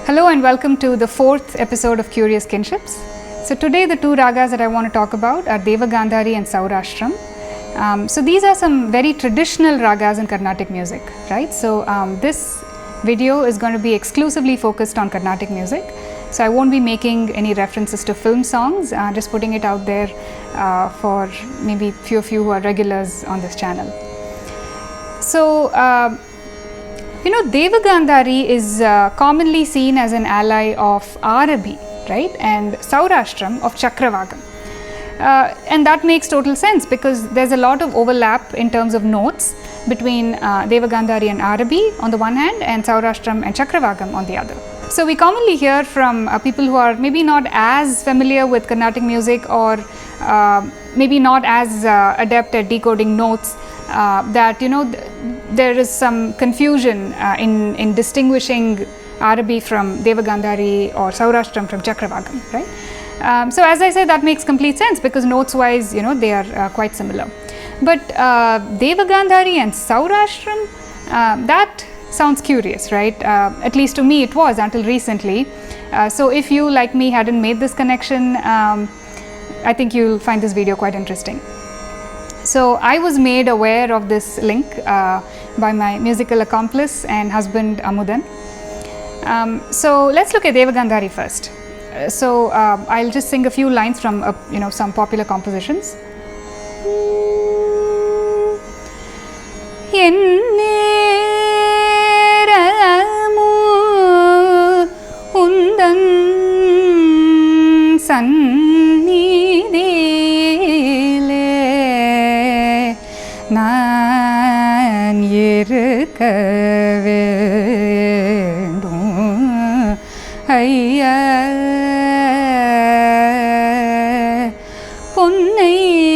Hello and welcome to the 4th episode of Curious Kinships. So today the two ragas that I want to talk about are Devagandhari and Sourashtram. So these are some very traditional ragas in Carnatic music, right? So this video is going to be exclusively focused on Carnatic music. So I won't be making any references to film songs, just putting it out there for maybe few of you who are regulars on this channel. So Devagandhari is commonly seen as an ally of Arabi, right, and Sourashtram of Chakravagam. And that makes total sense because there's a lot of overlap in terms of notes between Devagandhari and Arabi on the one hand and Sourashtram and Chakravagam on the other. So we commonly hear from people who are maybe not as familiar with Carnatic music or maybe not as adept at decoding notes that there is some confusion in distinguishing Arabi from Devagandhari or Sourashtram from Chakravagam, right? So as I said, that makes complete sense because notes wise they are quite similar. But Devagandhari and Sourashtram, that sounds curious, right? At least to me it was until recently. So if you like me hadn't made this connection, I think you'll find this video quite interesting. So I was made aware of this link by my musical accomplice and husband Amudan. So let's look at Devagandhari first. So I'll just sing a few lines from some popular compositions. நான் இருக்க வேண்டும் ஐயா Ponnaiya.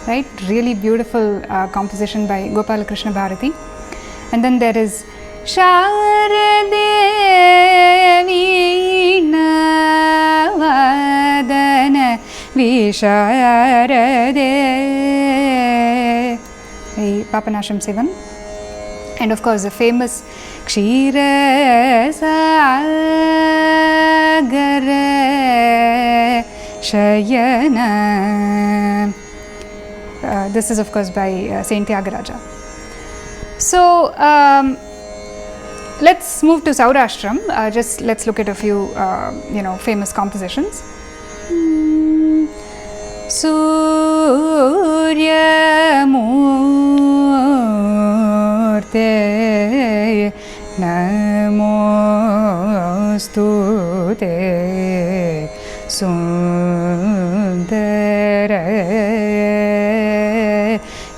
Right, really beautiful composition by Gopalakrishna Bharati. And then there is Sharade Veena Visharade by Papanasham Sivan, and of course the famous Kshira Sagara Shayana. This is of course by Saint Tyagaraja. So let's move to Sourashtram. Just let's look at a few famous compositions. Surya Murte Namostute Sundara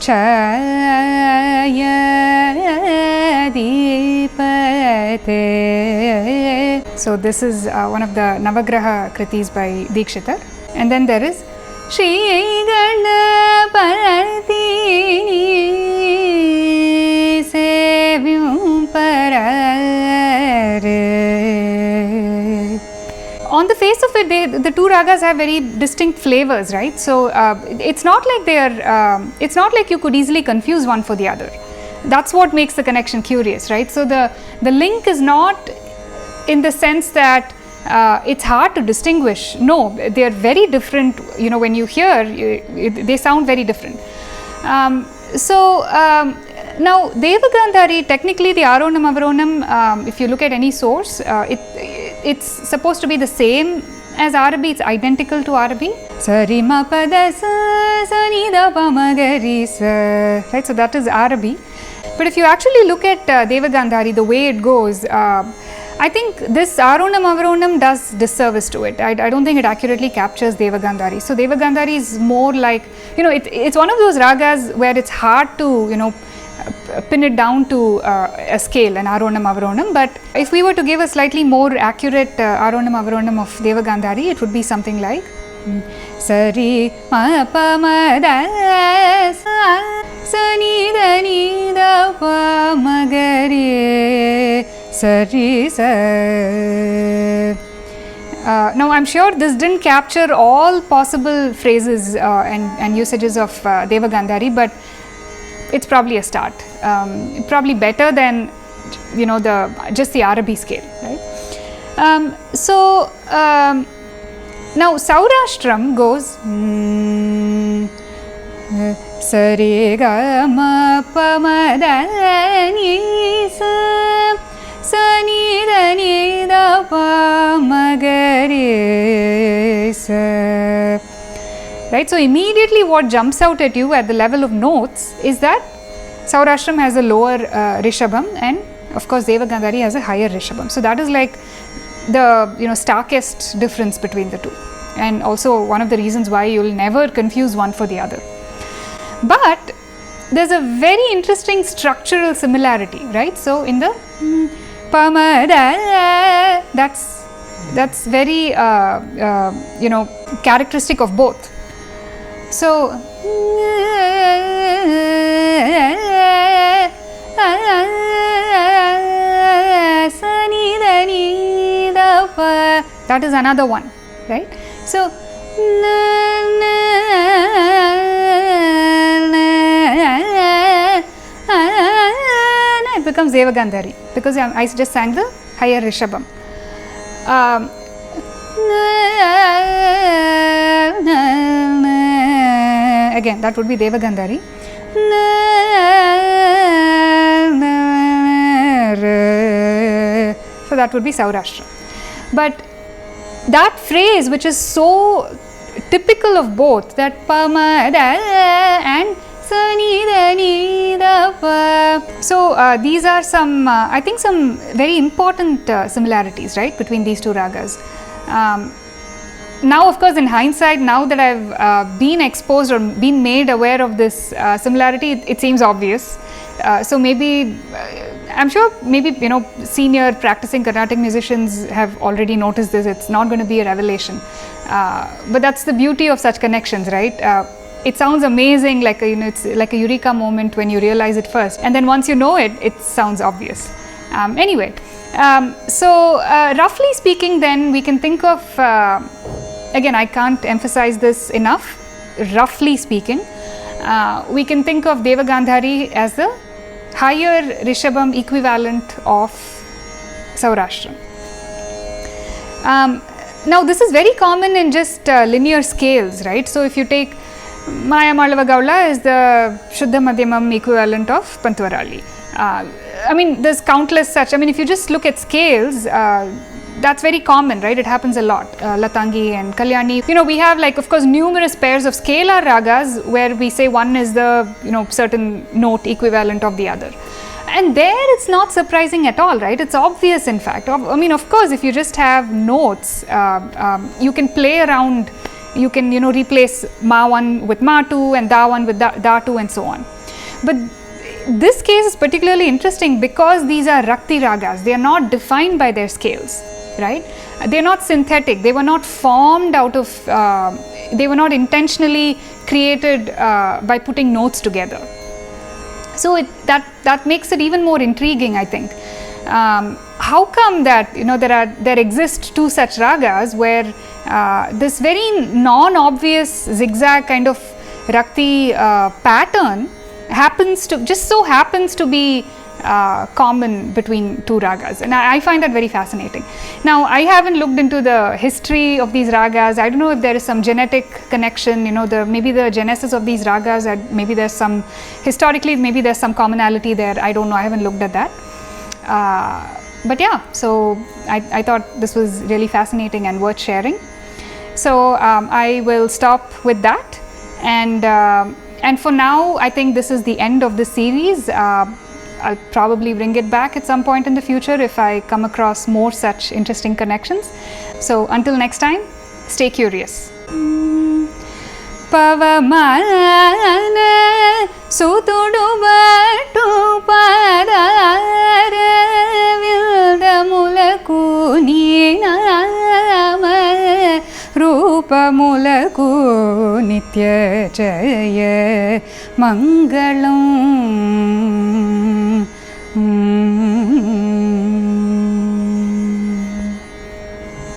Chaya Dipate. So this is one of the Navagraha Kritis by Dikshitar. And then there is Shri Ganapati Sevyum Parare. On the face of it, the two ragas have very distinct flavors, right? So it's not like it's not like you could easily confuse one for the other. That's what makes the connection curious, right? So the link is not in the sense that it's hard to distinguish. No, they are very different. When you hear, they sound very different. Now Devagandhari, technically the Aronam Avaronam, if you look at any source, it's supposed to be the same as Arabi. It's identical to Arabi. Sarima pada sa ni da pa ma ga ri sa. Right, so that is Arabi. But if you actually look at Devagandhari, the way it goes, I think this Aronam Avaronam does disservice to it. I don't think it accurately captures Devagandhari. So Devagandhari is more like, it's one of those ragas where it's hard to, pin it down to a scale, an Aronam Avaronam. But if we were to give a slightly more accurate Aronam Avaronam of Devagandhari, it would be something like Sari ma pa ma da sa sa ni da pa ma ga re sari sa. Now I'm sure this didn't capture all possible phrases and usages of Devagandhari, but it's probably a start. Probably better than just the Arabi scale, right? Now Sourashtram goes Sari ga ma pa ma da ni sa sa ni da ni da pa ma ga re sa. Right, so immediately what jumps out at you at the level of notes is that Sourashtram has a lower Rishabham, and of course Devagandhari has a higher Rishabham. So that is like the starkest difference between the two, and also one of the reasons why you will never confuse one for the other. But there's a very interesting structural similarity, right? So in the pamada, that's very characteristic of both. So that is another one, right? So it becomes Devagandhari because I just sang the higher Rishabham. Again, that would be Devagandhari. So that would be Sourashtra. But that phrase, which is so typical of both, that pamada and sanida pa. So these are some, I think, some very important similarities, right, between these two ragas. Now, of course, in hindsight, now that I've been exposed or been made aware of this similarity, it seems obvious. So maybe, I'm sure maybe, senior practicing Carnatic musicians have already noticed this. It's not going to be a revelation. But that's the beauty of such connections, right? It sounds amazing, like it's like a eureka moment when you realize it first. And then once you know it, it sounds obvious. Anyway, so roughly speaking, then we can think of, again, I can't emphasize this enough, roughly speaking, we can think of Devagandhari as the higher Rishabham equivalent of Sourashtram. Now this is very common in just linear scales, right? So if you take Mayamalavagowla is the Shuddha Madhyamam equivalent of Pantwarali. I mean, there's countless such. I mean, if you just look at scales, that's very common, right? It happens a lot. Latangi and Kalyani. We have, like, of course, numerous pairs of scalar ragas where we say one is the, certain note equivalent of the other. And there it's not surprising at all, right? It's obvious, in fact. I mean, of course, if you just have notes, you can play around. You can, replace Ma 1 with Ma 2 and Da 1 with Da 2 and so on. But this case is particularly interesting because these are Rakti ragas. They are not defined by their scales, right? They are not synthetic. They were not formed out of, they were not intentionally created by putting notes together. So that makes it even more intriguing, I think. How come that, there exist two such ragas where this very non-obvious zigzag kind of Rakti pattern just so happens to be common between two ragas, and I find that very fascinating. Now, I haven't looked into the history of these ragas. I don't know if there is some genetic connection, maybe the genesis of these ragas, maybe there's some, historically, maybe there's some commonality there. I don't know, I haven't looked at that. But yeah, so I thought this was really fascinating and worth sharing. So I will stop with that, and for now, I think this is the end of the series. I'll probably bring it back at some point in the future if I come across more such interesting connections. So until next time, stay curious. Pavamana sutudu batu padara vildamulaku ninama rupamulaku nitya jaya mangalam.